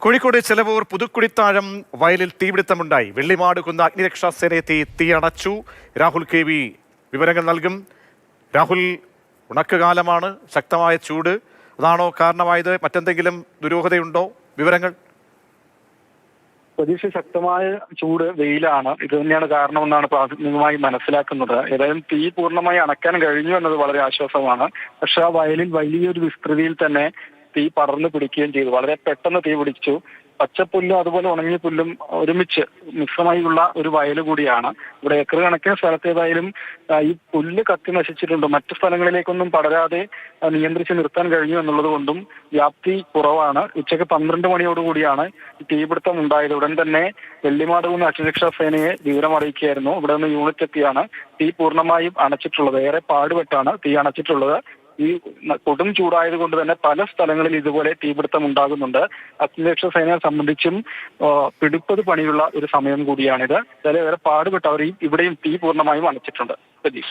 കോഴിക്കോട് ചെലവൂർ പുതുക്കുടിത്താഴം വയലിൽ തീപിടുത്തമുണ്ടായി. വെള്ളിമാട് കുന്ന അഗ്നിരക്ഷാ സേനയെത്തി തീ അണച്ചു. രാഹുൽ കെ വി വിവരങ്ങൾ നൽകും. രാഹുൽ, ഉണക്കുകാലമാണ്, ശക്തമായ ചൂട്, അതാണോ കാരണമായത്? മറ്റെന്തെങ്കിലും ദുരൂഹതയുണ്ടോ? വിവരങ്ങൾ. പ്രതീക്ഷ ശക്തമായ ചൂട്, വെയിലാണ്. ഇത് തന്നെയാണ് കാരണമെന്നാണ് പ്രാഥമികമായി മനസ്സിലാക്കുന്നത്. ഏതായാലും തീ പൂർണ്ണമായി അണയ്ക്കാൻ കഴിഞ്ഞു എന്നത് വളരെ ആശ്വാസമാണ്. പക്ഷെ ആ വയലിൽ വലിയൊരു വിസ്തൃതിയിൽ തന്നെ തീ പടർന്നു പിടിക്കുകയും ചെയ്തു. വളരെ പെട്ടെന്ന് തീ പിടിച്ചു. പച്ചപ്പുല്ലും അതുപോലെ ഉണങ്ങിയ പുല്ലും ഒരുമിച്ച് മിശ്രമായുള്ള ഒരു വയൽ കൂടിയാണ്. ഇവിടെ ഏക്കർ കണക്കിന് സ്ഥലത്ത് ഏതായാലും ഈ പുല്ല് കത്തി നശിച്ചിട്ടുണ്ട്. മറ്റു സ്ഥലങ്ങളിലേക്കൊന്നും പടരാതെ നിയന്ത്രിച്ച് നിർത്താൻ കഴിഞ്ഞു എന്നുള്ളത് കൊണ്ടും വ്യാപ്തി കുറവാണ്. ഉച്ചയ്ക്ക് 12 മണിയോടുകൂടിയാണ് തീപിടുത്തം ഉണ്ടായത്. ഉടൻ തന്നെ വെള്ളിമാട് കുന്ന് അഗ്നിരക്ഷാ സേനയെ വിവരം അറിയിക്കുകയായിരുന്നു. ഇവിടെ നിന്ന് യൂണിറ്റ് എത്തിയാണ് തീ പൂർണ്ണമായും അണച്ചിട്ടുള്ളത്. ഏറെ പാടുപെട്ടാണ് തീ അണച്ചിട്ടുള്ളത്. ഈ കൊടും ചൂടായതുകൊണ്ട് തന്നെ പല സ്ഥലങ്ങളിൽ ഇതുപോലെ തീപിടുത്തം ഉണ്ടാകുന്നുണ്ട്. അഗ്നിരക്ഷാ സേനയെ സംബന്ധിച്ചും പിടിപ്പത് പണിയുള്ള ഒരു സമയം കൂടിയാണിത്. ഏറെ പാടുപെട്ടവരെയും ഇവിടെയും തീ പൂർണ്ണമായും അണച്ചിട്ടുണ്ട്. പ്രതീക്ഷ.